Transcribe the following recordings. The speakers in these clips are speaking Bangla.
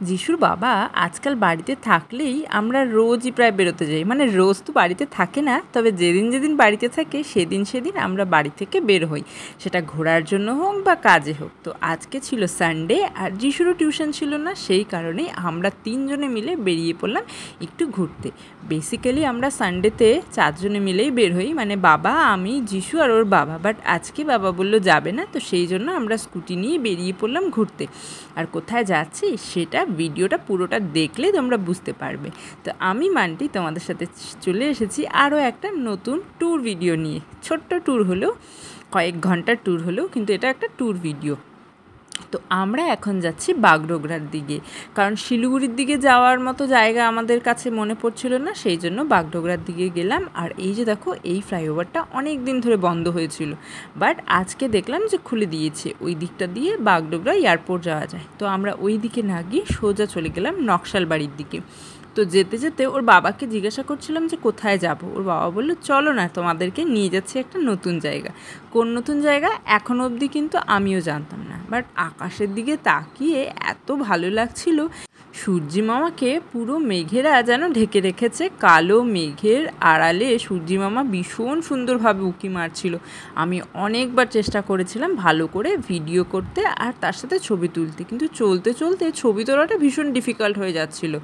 যিশুর বাবা আজকাল বাড়িতে থাকলেই আমরা রোজই প্রায় বেরোতে যাই, মানে রোজ তো বাড়িতে থাকে না, তবে যেদিন যেদিন বাড়িতে থাকে সেদিন সেদিন আমরা বাড়ি থেকে বের হই, সেটা ঘোরার জন্য হোক বা কাজে হোক। তো আজকে ছিল সানডে আর যিশুরও টিউশন ছিল না, সেই কারণেই আমরা তিনজনে মিলে বেরিয়ে পড়লাম একটু ঘুরতে। বেসিক্যালি আমরা সানডেতে চারজনে মিলেই বের হই, মানে বাবা, আমি, যিশু আর ওর বাবা। বাট আজকে বাবা বলল যাবে না, তো সেই জন্য আমরা স্কুটি নিয়ে বেরিয়ে পড়লাম ঘুরতে। আর কোথায় যাচ্ছি সেটা ভিডিওটা পুরোটা দেখলে তোমরা বুঝতে পারবে। তো আমি মান্টি তোমাদের সাথে চলে এসেছি আরও একটা নতুন ট্যুর ভিডিও নিয়ে। ছোট্ট ট্যুর হলেও, কয়েক ঘন্টার ট্যুর হলেও কিন্তু এটা একটা ট্যুর ভিডিও। তো আমরা এখন যাচ্ছি বাগডোগরার দিকে, কারণ শিলিগুড়ির দিকে যাওয়ার মতো জায়গা আমাদের কাছে মনে পড়ছিল না, সেই জন্য বাগডোগরার দিকে গেলাম। আর এই যে দেখো, এই ফ্লাইওভারটা অনেক দিন ধরে বন্ধ হয়েছিল, বাট আজকে দেখলাম যে খুলে দিয়েছে। ওই দিকটা দিয়ে বাগডোগরা এয়ারপোর্ট যাওয়া যায়। তো আমরা ওই দিকে না গিয়ে সোজা চলে গেলাম নকশালবাড়ির দিকে। তো যেতে যেতে ওর বাবাকে জিজ্ঞাসা করছিলাম যে কোথায় যাব। ওর বাবা বললো চলো না, তোমাদেরকে নিয়ে যাচ্ছি একটা নতুন জায়গা। কোন নতুন জায়গা এখনও অবধি কিন্তু আমিও জানতাম না, বাট আকাশের দিকে তাকিয়ে এত ভালো লাগছিল। সূর্যি মামাকে পুরো মেঘেরা যেন ঢেকে রেখেছে, কালো মেঘের আড়ালে সূর্যি মামা ভীষণ সুন্দরভাবে উঁকি মারছিল। আমি অনেকবার চেষ্টা করেছিলাম ভালো করে ভিডিও করতে আর তার সাথে ছবি তুলতে, কিন্তু চলতে চলতে ছবি তোলাটা ভীষণ ডিফিকাল্ট হয়ে যাচ্ছিল।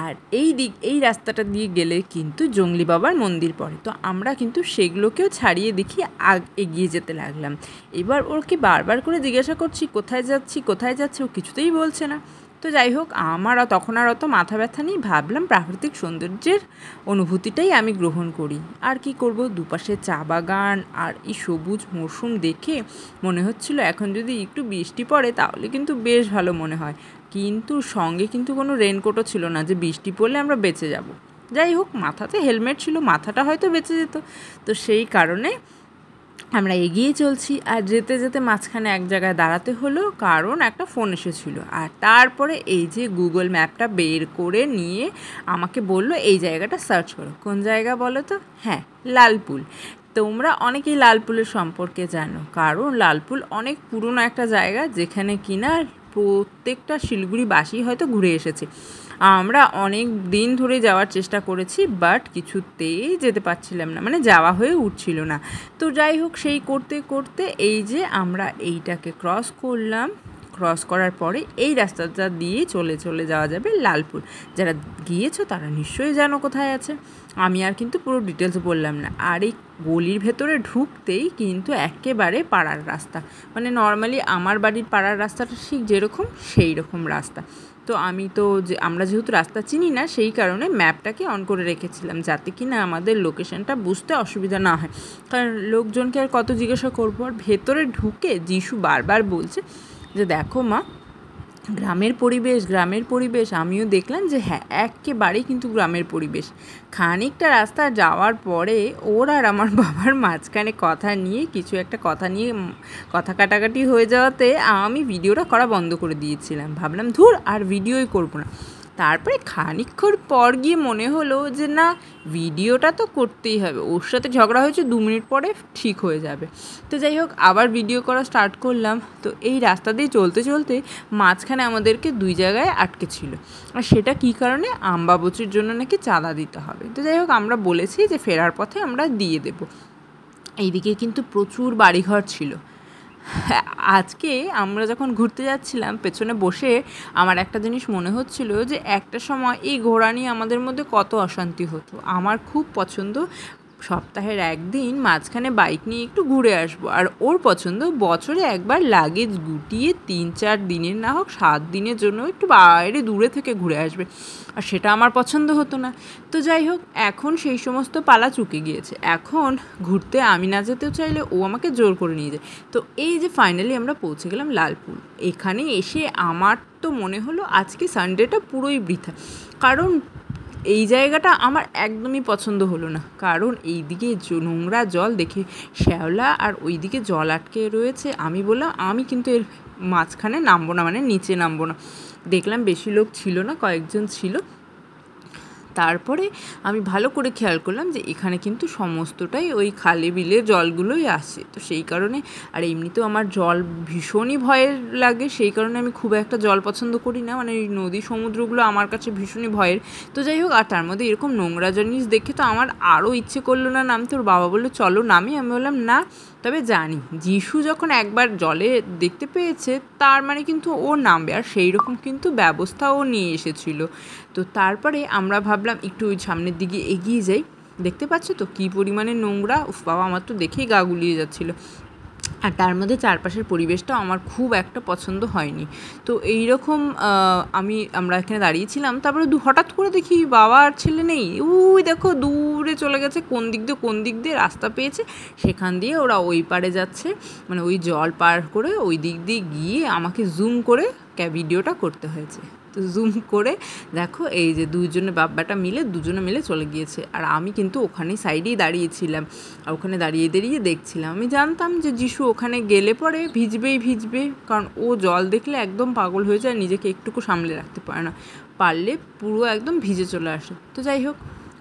আর এই রাস্তাটা দিয়ে গেলে কিন্তু জঙ্গলি বাবার মন্দির পড়ে, তো আমরা কিন্তু সেগুলোকেও ছাড়িয়ে দেখি এগিয়ে যেতে লাগলাম। এবার ওকে বারবার করে জিজ্ঞাসা করছি কোথায় যাচ্ছি, ও কিছুতেই বলছে না। তো যাই হোক, আমার তখন আর অত মাথা ব্যথা নেই, ভাবলাম প্রাকৃতিক সৌন্দর্যের অনুভূতিটাই আমি গ্রহণ করি। আর কি করব, দুপাশে চা বাগান আর এই সবুজ মরশুম দেখে মনে হচ্ছিল এখন যদি একটু বৃষ্টি পড়ে তাহলে কিন্তু বেশ ভালো মনে হয়। কিন্তু সঙ্গে কিন্তু কোনো রেনকোটও ছিল না যে বৃষ্টি পড়লে আমরা বেঁচে যাব। যাই হোক, মাথাতে হেলমেট ছিল, মাথাটা হয়তো বেঁচে যেত। তো সেই কারণে আমরা এগিয়ে চলছি। আর যেতে যেতে মাঝখানে এক জায়গায় দাঁড়াতে হলো, কারণ একটা ফোন এসেছিল। আর তারপরে এই যে গুগল ম্যাপটা বের করে নিয়ে আমাকে বলল এই জায়গাটা সার্চ করো। কোন জায়গা বলো তো? হ্যাঁ, লালপুল। তোমরা অনেকেই লালপুলের সম্পর্কে জানো, কারণ লালপুল অনেক পুরনো একটা জায়গা, যেখানে কিনা প্রত্যেকটা শিলিগুড়িবাসী হয়তো ঘুরে এসেছে। আমরা অনেক দিন ধরে যাওয়ার চেষ্টা করেছি, বাট কিছুতেই যেতে পারছিলাম না, মানে যাওয়া হয়ে উঠছিল না। তো যাই হোক, সেই করতে করতে এই যে আমরা এইটাকে ক্রস করলাম। ক্রস করার পরে এই রাস্তাটা দিয়ে চলে যাওয়া যাবে লালপুর। যারা গিয়েছো তারা নিশ্চয়ই জানো কোথায় আছে, আমি আর কিন্তু পুরো ডিটেলস বললাম না। আর এই গলির ভেতরে ঢুকতেই কিন্তু একেবারে পাড়ার রাস্তা, মানে নর্মালি আমার বাড়ির পাড়ার রাস্তাটা ঠিক যেরকম সেই রকম রাস্তা। তো আমরা যেহেতু রাস্তা চিনি না, সেই কারণে ম্যাপটাকে অন করে রেখেছিলাম, যাতে কি না আমাদের লোকেশনটা বুঝতে অসুবিধা না হয়, কারণ লোকজনকে আর কত জিজ্ঞাসা করবো। আর ভেতরে ঢুকে যিশু বারবার বলছে যে দেখো মা, গ্রামের পরিবেশ। আমিও দেখলাম যে হ্যাঁ, একেবারেই কিন্তু গ্রামের পরিবেশ। খানিকটা রাস্তা যাওয়ার পরে ওর আর আমার বাবার মাঝখানে কিছু একটা কথা নিয়ে কথা কাটাকাটি হয়ে যাওয়াতে আমি ভিডিওটা করা বন্ধ করে দিয়েছিলাম। ভাবলাম ধুর, আর ভিডিওই করবো না। তারপরে খানিকক্ষণ পর গিয়ে মনে হলো যে না, ভিডিওটা তো করতেই হবে, ওর সাথে ঝগড়া হয়েছে 2 মিনিট পরে ঠিক হয়ে যাবে। তো যাই হোক, আবার ভিডিও করা স্টার্ট করলাম। তো এই রাস্তা দিয়ে চলতে চলতে মাঝখানে আমাদেরকে 2 জায়গায় আটকে ছিল, আর সেটা কী কারণে, আমবাবুচির জন্য নাকি চাঁদা দিতে হবে। তো যাই হোক, আমরা বলেছি যে ফেরার পথে আমরা দিয়ে দেবো। এইদিকে কিন্তু প্রচুর বাড়িঘর ছিল। আজকে আমরা যখন ঘুরতে যাচ্ছিলাম পেছনে বসে আমার একটা জিনিস মনে হচ্ছিল যে একটা সময় এই ঘোরা নিয়ে আমাদের মধ্যে কত অশান্তি হতো। আমার খুব পছন্দ সপ্তাহের একদিন মাঝখানে বাইক নিয়ে একটু ঘুরে আসবো, আর ওর পছন্দ বছরে একবার লাগেজ গুটিয়ে 3-4 দিনের না হোক 7 দিনের জন্য একটু বাইরে দূরে থেকে ঘুরে আসবে, আর সেটা আমার পছন্দ হতো না। তো যাই হোক, এখন সেই সমস্ত পালা চুকে গিয়েছে। এখন ঘুরতে আমি না যেতেও চাইলে ও আমাকে জোর করে নিয়ে যায়। তো এই যে ফাইনালি আমরা পৌঁছে গেলাম লালপুর। এখানে এসে আমার তো মনে হলো আজকে সানডেটা পুরোই বৃথা, কারণ এই জায়গাটা আমার একদমই পছন্দ হলো না। কারণ এই দিকে নোংরা জল দেখে শ্যাওলা, আর ওই দিকে জল আটকে রয়েছে। আমি বললাম আমি কিন্তু এর মাঝখানে নামবো না, মানে নিচে নামবো না। দেখলাম বেশি লোক ছিল না, কয়েকজন ছিল। তারপরে আমি ভালো করে খেয়াল করলাম যে এখানে কিন্তু সমস্তটাই ওই খালে বিলের জলগুলোই আসে, তো সেই কারণে আর এমনিতেও আমার জল ভীষণই ভয়ের লাগে, সেই কারণে আমি খুব একটা জল পছন্দ করি না, মানে এই নদী সমুদ্রগুলো আমার কাছে ভীষণই ভয়ের। তো যাই হোক, আর তার মধ্যে এরকম নোংরা জিনিস দেখে তো আমার আরও ইচ্ছে করলো না নামতে। ওর বাবা বললো চলো নামি, আমি বললাম না। তবে জানি যিশু যখন একবার জলে দেখতে পেয়েছে তার মানে কিন্তু ও নামবে, আর সেই রকম কিন্তু ব্যবস্থাও নিয়ে এসেছিল। তো তারপরে আমরা ভাবলাম একটু ওই সামনের দিকে এগিয়ে যাই। দেখতে পাচ্ছ তো কী পরিমাণে নোংরা, উফ বাবা আমার তো দেখেই গা গুলিয়ে যাচ্ছিলো। আর তার মধ্যে চারপাশের পরিবেশটাও আমার খুব একটা পছন্দ হয়নি। তো এইরকম আমরা এখানে দাঁড়িয়েছিলাম, তারপরে হঠাৎ করে দেখি বাবা আর ছেলে নেই। ওই দেখো দূরে চলে গেছে, কোন দিক দিয়ে রাস্তা পেয়েছে, সেখান দিয়ে ওরা ওই পারে যাচ্ছে, মানে ওই জল পার করে ওই দিক দিয়ে গিয়ে আমাকে জুম করে ভিডিওটা করতে হয়েছে। তো জুম করে দেখো এই যে দুজনে বাব্বাটা দুজনে মিলে চলে গিয়েছে, আর আমি কিন্তু ওখানে সাইডেই দাঁড়িয়েছিলাম, আর ওখানে দাঁড়িয়ে দেখছিলাম। আমি জানতাম যে যিশু ওখানে গেলে পরে ভিজবে, কারণ ও জল দেখলে একদম পাগল হয়ে যায়, নিজেকে একটুকু সামলে রাখতে পারে না, পারলে পুরো একদম ভিজে চলে আসে। তো যাই হোক,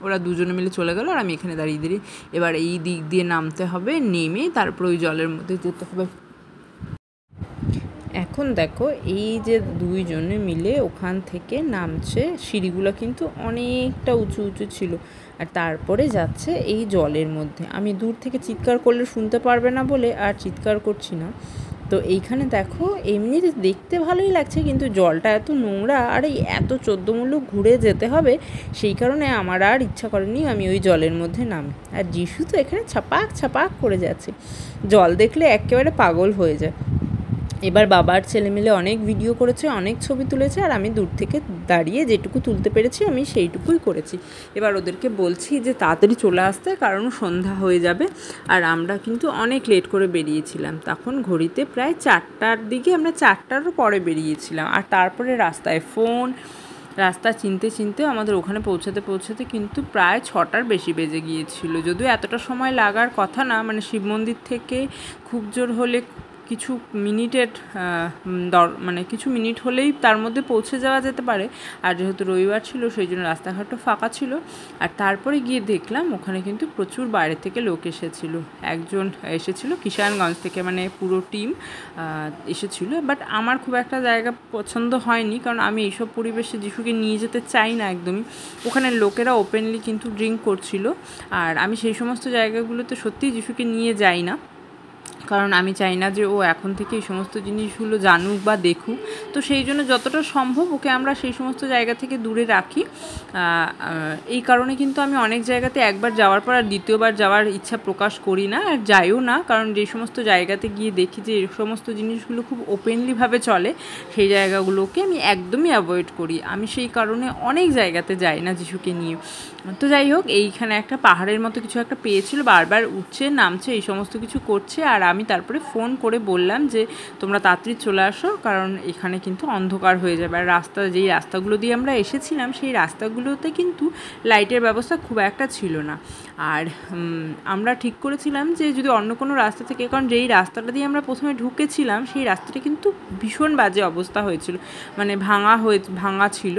ওরা দুজনে মিলে চলে গেল, আর আমি এখানে দাঁড়িয়ে এবার এই দিক দিয়ে নামতে হবে, নেমে তারপর ওই জলের মধ্যে যেতে হবে। এখন দেখো এই যে দুইজনে মিলে ওখান থেকে নামছে, সিঁড়িগুলো কিন্তু অনেকটা উঁচু ছিল, আর তারপরে যাচ্ছে এই জলের মধ্যে। আমি দূর থেকে চিৎকার করলে শুনতে পারবে না বলে আর চিৎকার করছি না। তো এইখানে দেখো এমনিতে দেখতে ভালোই লাগছে, কিন্তু জলটা এত নোংরা, আর এই এত 14 মুলুক ঘুরে যেতে হবে, সেই কারণে আমার আর ইচ্ছা করেনি আমি ওই জলের মধ্যে নামি। আর যিশু তো এখানে ছাপাক করে যাচ্ছে, জল দেখলে একেবারে পাগল হয়ে যায়। এবার বাবার ছেলে মিলে অনেক ভিডিও করেছে, অনেক ছবি তুলেছে, আর আমি দূর থেকে দাঁড়িয়ে যেটুকু তুলতে পেরেছি আমি সেইটুকুই করেছি। এবার ওদেরকে বলছি যে তাড়াতাড়ি চলে আসতে, কারণ সন্ধ্যা হয়ে যাবে, আর আমরা কিন্তু অনেক লেট করে বেরিয়েছিলাম। তখন ঘড়িতে প্রায় 4টার দিকে, আমরা 4টারও পরে বেরিয়েছিলাম, আর তারপরে রাস্তায় রাস্তা চিনতে আমাদের ওখানে পৌঁছাতে কিন্তু প্রায় 6টার বেশি বেজে গিয়েছিল। যদিও এতটা সময় লাগার কথা না, মানে শিব মন্দির থেকে খুব জোর হলে কিছু মিনিট হলেই তার মধ্যে পৌঁছে যাওয়া যেতে পারে। আর যেহেতু রবিবার ছিল সেই জন্য রাস্তাঘাটও ফাঁকা ছিল। আর তারপরে গিয়ে দেখলাম ওখানে কিন্তু প্রচুর বাইরে থেকে লোক একজন এসেছিল কিষানগঞ্জ থেকে, মানে পুরো টিম এসেছিল। বাট আমার খুব একটা জায়গা পছন্দ হয়নি, কারণ আমি এইসব পরিবেশে যিশুকে নিয়ে যেতে চাই না একদমই। ওখানে লোকেরা ওপেনলি কিন্তু ড্রিঙ্ক করছিল, আর আমি সেই সমস্ত জায়গাগুলোতে সত্যিই যিশুকে নিয়ে যাই না, কারণ আমি চাই না যে ও এখন থেকে এই সমস্ত জিনিসগুলো জানুক বা দেখুক। তো সেই জন্য যতটা সম্ভব ওকে আমরা সেই সমস্ত জায়গা থেকে দূরে রাখি। এই কারণে কিন্তু আমি অনেক জায়গাতে একবার যাওয়ার পর আর দ্বিতীয়বার যাওয়ার ইচ্ছা প্রকাশ করি না, আর যাইও না, কারণ যে সমস্ত জায়গাতে গিয়ে দেখি যে এই সমস্ত জিনিসগুলো খুব ওপেনলিভাবে চলে, সেই জায়গাগুলোকে আমি একদমই অ্যাভয়েড করি। আমি সেই কারণে অনেক জায়গাতে যাই না যিশুকে নিয়ে। তো যাই হোক, এইখানে একটা পাহাড়ের মতো কিছু একটা পেয়েছিল, বারবার উঠছে নামছে এই সমস্ত কিছু করছে, আর আমি তারপরে ফোন করে বললাম যে তোমরা তাড়াতাড়ি চলে আসো, কারণ এখানে কিন্তু অন্ধকার হয়ে যাবে। আর যেই রাস্তাগুলো দিয়ে আমরা এসেছিলাম সেই রাস্তাগুলোতে কিন্তু লাইটের ব্যবস্থা খুব একটা ছিল না। আর আমরা ঠিক করেছিলাম যে যদি অন্য কোনো রাস্তা থেকে, কারণ যেই রাস্তাটা দিয়ে আমরা প্রথমে ঢুকেছিলাম সেই রাস্তাটা কিন্তু ভীষণ বাজে অবস্থা হয়েছিল, মানে ভাঙা ছিল।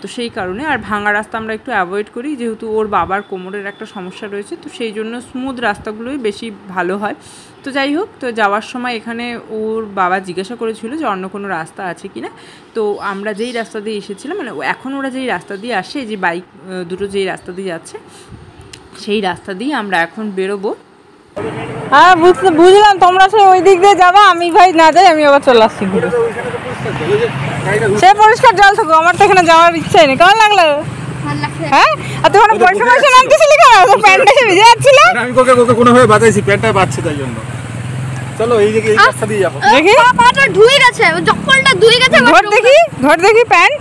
তো সেই কারণে, আর ভাঙা রাস্তা আমরা একটু অ্যাভয়েড করি, যেহেতু ওর বাবার কোমরের একটা সমস্যা রয়েছে, তো সেই জন্য স্মুথ রাস্তাগুলোই বেশি ভালো হয়। তো যাই হোক, তো যাওয়ার সময় এখানে ওর বাবা জিজ্ঞাসা করেছিল যে অন্য কোনো রাস্তা আছে কি না। তো আমরা যেই রাস্তা দিয়ে এসেছিলাম, মানে এখন ওরা যেই রাস্তা দিয়ে আসে, যে বাইক দুটো যেই রাস্তা দিয়ে যাচ্ছে সেই রাস্তা দিয়ে আমরা এখন বেরোবো। হ্যাঁ বুঝলাম, তোমরা সে ওই দিক দিয়ে যাবা, আমি ভাই না যাই, আমি আবার চলে আসছি ঘুরে। সে পরিষ্কার জল থাকো, আমার তো এখানে যাওয়ার ইচ্ছাই নেই। কেমন লাগলো? হ্যাঁ, আর তোমার পয়সা নামতেছিলি কেন? প্যান্টটা সে ভিজে যাচ্ছিল। আমি কোনোভাবে বাঁচাইছি, প্যান্টটা বাঁচছে তাই জন্য। চলো এই যে এই রাস্তা দিয়ে যাবো। দেখি পাটা ধুয়ে গেছে, জকলটা ধুয়ে গেছে। ঘর দেখি প্যান্ট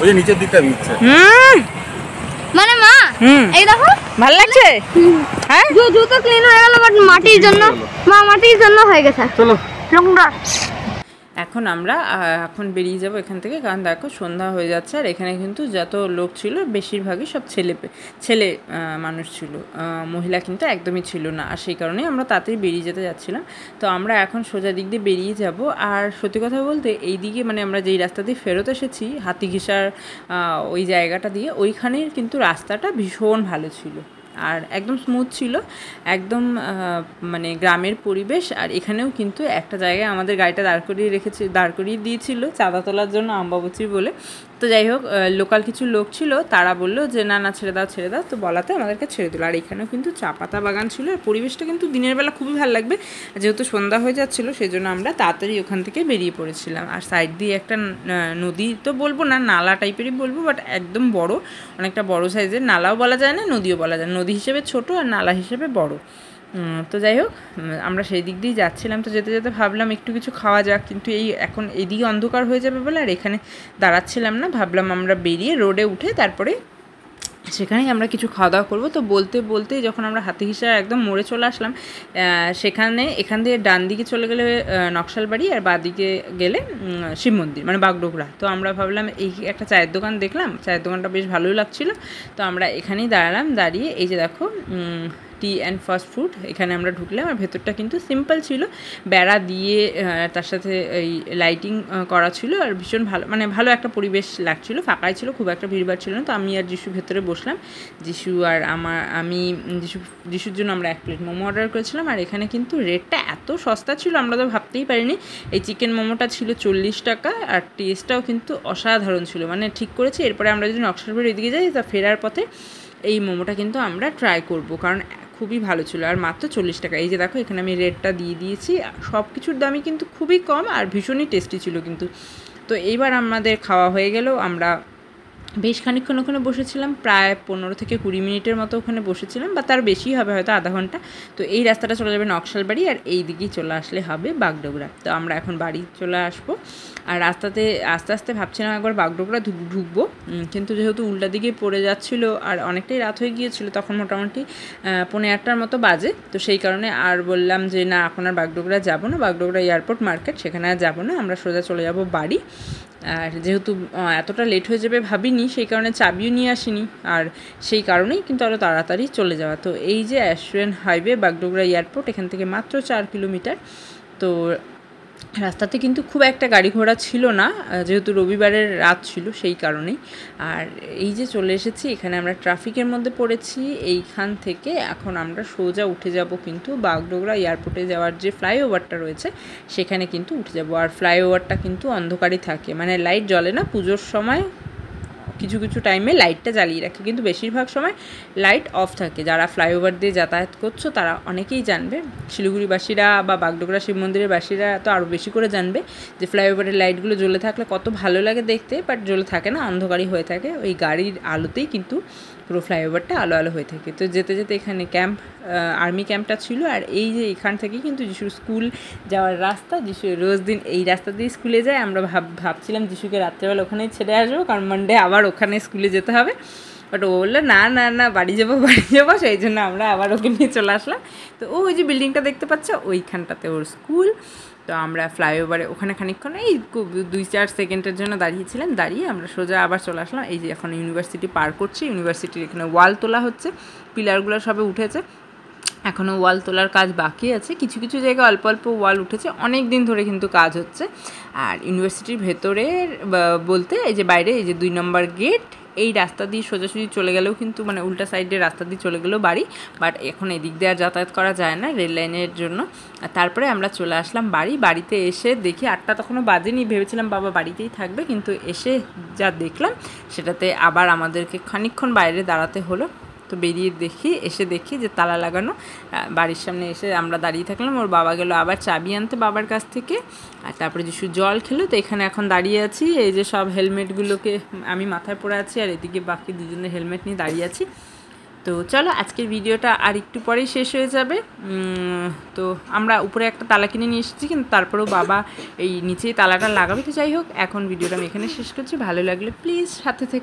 ওই যে নিচের দিকটা ভিজছে। মানে মা এই দেখো ভালো লাগছে। হ্যাঁ, জুতো ক্লিন হয়ে গেল, বাট মাটির জন্য হয়ে গেছে। চলো নোংরা। এখন আমরা এখন বেরিয়ে যাব এখান থেকে, কারণ দেখো সন্ধ্যা হয়ে যাচ্ছে। আর এখানে কিন্তু যত লোক ছিল বেশিরভাগই সব ছেলে মানুষ ছিল, মহিলা কিন্তু একদমই ছিল না। আর সেই কারণেই আমরা তাড়াতাড়ি বেরিয়ে যেতে যাচ্ছিলাম। তো আমরা এখন সোজা দিক দিয়ে বেরিয়ে যাব। আর সত্যি কথা বলতে এই দিকে মানে আমরা যেই রাস্তা দিয়ে ফেরত এসেছি হাতিঘিসার ওই জায়গাটা দিয়ে, ওইখানের কিন্তু রাস্তাটা ভীষণ ভালো ছিল আর একদম স্মুথ ছিল, একদম মানে গ্রামের পরিবেশ। আর এখানেও কিন্তু একটা জায়গায় আমাদের গাড়িটা দাঁড় করিয়ে দিয়েছিল চাঁদা তোলার জন্য, আম্বাবচি বলে। তো যাই হোক, লোকাল কিছু লোক ছিল, তারা বললো যে না ছেড়ে দাও, তো বলাতে আমাদেরকে ছেড়ে দিল। আর এখানেও কিন্তু চা পাতা বাগান ছিল। আর পরিবেশটা কিন্তু দিনের বেলা খুবই ভালো লাগবে, যেহেতু সন্ধ্যা হয়ে যাচ্ছিলো সেই জন্য আমরা তাড়াতাড়ি ওখান থেকে বেরিয়ে পড়েছিলাম। আর সাইড দিয়ে একটা নদী তো বলবো না, নালা টাইপেরই বলবো, বাট একদম বড়, অনেকটা বড় সাইজের। নালাও বলা যায় না, নদীও বলা যায় না, নদী হিসেবে ছোট আর নালা হিসেবে বড়। তো যাই হোক, আমরা সেই দিক দিয়েই যাচ্ছিলাম। তো যেতে যেতে ভাবলাম একটু কিছু খাওয়া যাক, কিন্তু এখন এইদিকে অন্ধকার হয়ে যাবে বলে আর এখানে দাঁড়াচ্ছিলাম না। ভাবলাম আমরা বেরিয়ে রোডে উঠে তারপরে সেখানেই আমরা কিছু খাওয়া দাওয়া করবো। তো বলতে বলতে যখন আমরা হাতিঘিসার একদম মোড়ে চলে আসলাম, এখান দিয়ে ডান দিকে চলে গেলে নকশালবাড়ি আর বাঁ দিকে গেলে শিব মন্দির মানে বাগডোগরা। তো আমরা ভাবলাম এই একটা চায়ের দোকান দেখলাম, চায়ের দোকানটা বেশ ভালোই লাগছিলো। তো আমরা এখানেই দাঁড়ালাম, দাঁড়িয়ে এই যে দেখো টি অ্যান্ড ফাস্ট ফুড, এখানে আমরা ঢুকলাম। আর ভেতরটা কিন্তু সিম্পল ছিল, বেড়া দিয়ে তার সাথে এই লাইটিং করা ছিল। আর ভীষণ ভালো, মানে ভালো একটা পরিবেশ লাগছিল, ফাঁকাই ছিল, খুব একটা ভিড়ভাড় ছিল না। তো আমি আর যিশু ভেতরে বসলাম, যিশু আর আমি যিশুর জন্য আমরা 1 প্লেট মোমো অর্ডার করেছিলাম। আর এখানে কিন্তু রেটটা এত সস্তা ছিল, আমরা তো ভাবতেই পারিনি। এই চিকেন মোমোটা ছিল 40 টাকা, আর টেস্টটাও কিন্তু অসাধারণ ছিল, মানে ঠিক করেছি। এরপরে আমরা যদি নকশালবাড়ির এদিকে যাই, তা ফেরার পথে এই মোমোটা কিন্তু আমরা ট্রাই করব, কারণ খুবই ভালো ছিল। আর মাত্র 40 টাকা। এই যে দেখো এখানে আমি রেটটা দিয়ে দিয়েছি। সব কিছুর দামই কিন্তু খুবই কম আর ভীষণই টেস্টি ছিল কিন্তু। তো এইবার আমাদের খাওয়া হয়ে গেল। আমরা বেশ খানিকক্ষণ ওখানে বসেছিলাম, প্রায় 15 থেকে 20 মিনিটের মতো ওখানে বসেছিলাম, বা তার বেশি হবে, হয়তো আধা ঘন্টা। তো এই রাস্তাটা চলে যাবে নকশালবাড়ি, আর এই দিকেই চলে আসলে হবে বাগডোগরা। তো আমরা এখন বাড়ি চলে আসবো। আর রাস্তাতে আস্তে আস্তে ভাবছিলাম একবার বাগডোগরা ঢুকবো, কিন্তু যেহেতু উল্টা দিকে পড়ে যাচ্ছিলো আর অনেকটাই রাত হয়ে গিয়েছিলো, তখন মোটামুটি 8:45 মতো বাজে। তো সেই কারণে আর বললাম যে না, এখন আর বাগডোগরা যাবো না, বাগডোগরা এয়ারপোর্ট মার্কেট সেখানে আর যাবো না, আমরা সোজা চলে যাব বাড়ি। আর যেহেতু এতটা লেট হয়ে যাবে ভাবিনি, সেই কারণে চাবিও নিয়ে আসিনি, আর সেই কারণেই কিন্তু আরও তাড়াতাড়ি চলে যাওয়া। তো এই যে অ্যাসুরেন্ট হাইওয়ে বাগডোগরা এয়ারপোর্ট, এখান থেকে মাত্র 4 কিলোমিটার। তো রাস্তাতে কিন্তু খুব একটা গাড়ি ঘোড়া ছিল না, যেহেতু রবিবারের রাত ছিল সেই কারণেই। আর এই যে চলে এসেছি, এখানে আমরা ট্রাফিকের মধ্যে পড়েছি। এইখান থেকে এখন আমরা সোজা উঠে যাব কিন্তু বাগডোগরা এয়ারপোর্টে যাওয়ার যে ফ্লাইওভারটা রয়েছে সেখানে কিন্তু উঠে যাব। আর ফ্লাইওভারটা কিন্তু অন্ধকারই থাকে, মানে লাইট জ্বলে না। পুজোর সময় কিছু কিছু টাইমে লাইটটা জ্বালিয়ে রাখে, কিন্তু বেশিরভাগ সময় লাইট অফ থাকে। যারা ফ্লাইওভার দিয়ে যাতায়াত করছো তারা অনেকেই জানবে, শিলিগুড়িবাসীরা বা বাগডোগরা শিব মন্দিরের বাসীরা তো আরও বেশি করে জানবে যে ফ্লাইওভারের লাইটগুলো জ্বলে থাকলে কত ভালো লাগে দেখতে, বাট জ্বলে থাকে না, অন্ধকারই হয়ে থাকে। ওই গাড়ির আলোতেই কিন্তু পুরো ফ্লাইওভারটা আলো আলো হয়ে থাকে। তো যেতে যেতে এখানে আর্মি ক্যাম্পটা ছিল। আর এই যে এখান থেকেই কিন্তু যিশুর স্কুল যাওয়ার রাস্তা, যিশু রোজ দিন এই রাস্তা দিয়ে স্কুলে যায়। আমরা ভাবছিলাম যিশুকে রাত্রেবেলা ওখানেই ছেড়ে আসবো, কারণ মানডে আবার ওখানে স্কুলে যেতে হবে। বাট ও বললো না বাড়ি যাবো, সেই জন্য আমরা আবার ওকে নিয়ে চলে আসলাম। তো ওই যে বিল্ডিংটা দেখতে পাচ্ছ, ওইখানটাতে ওর স্কুল। তো আমরা ফ্লাইওভারে ওখানে খানিকক্ষণ এই 2-4 সেকেন্ডের জন্য দাঁড়িয়েছিলাম, দাঁড়িয়ে আমরা সোজা আবার চলে আসলাম। এই যে এখন ইউনিভার্সিটি পার করছি, ইউনিভার্সিটির এখানে ওয়াল তোলা হচ্ছে, পিলারগুলো সবে উঠেছে, এখনও ওয়াল তোলার কাজ বাকি আছে। কিছু কিছু জায়গায় অল্প অল্প ওয়াল উঠেছে, অনেক দিন ধরে কিন্তু কাজ হচ্ছে। আর ইউনিভার্সিটির ভেতরে বলতে এই যে বাইরে এই যে 2 নম্বর গেট, এই রাস্তা দিয়ে সোজাসুজি চলে গেলেও কিন্তু মানে উল্টা সাইডের রাস্তা দিয়ে চলে গেলেও বাড়ি, বাট এখন এদিক দিয়ে আর যাতায়াত করা যায় না রেল লাইনের জন্য। আর তারপরে আমরা চলে আসলাম বাড়িতে এসে দেখি 8টা তখনও বাজেনি, ভেবেছিলাম বাবা বাড়িতেই থাকবে, কিন্তু এসে যা দেখলাম সেটাতে আবার আমাদেরকে খানিকক্ষণ বাইরে দাঁড়াতে হলো। তো এসে দেখি যে তালা লাগানো। বাড়ির সামনে এসে আমরা দাঁড়িয়ে থাকলাম, ওর বাবা গেল আবার চাবি আনতে বাবার কাছ থেকে। আর তারপরে যিশু জল খেলো। তো এখানে এখন দাঁড়িয়ে আছি, এই যে সব হেলমেটগুলোকে আমি মাথায় পরে আছি, আর এদিকে বাকি দুজনের হেলমেট নিয়ে দাঁড়িয়ে আছি। তো চলো আজকের ভিডিওটা আর একটু পরেই শেষ হয়ে যাবে। তো আমরা উপরে একটা তালা কিনে নিয়ে এসেছি, কিন্তু তারপরেও বাবা এই নিচেই তালাটা লাগাবে। তো যাই হোক, এখন ভিডিওটা আমি এখানে শেষ করছি। ভালো লাগলে প্লিজ সাথে থেকে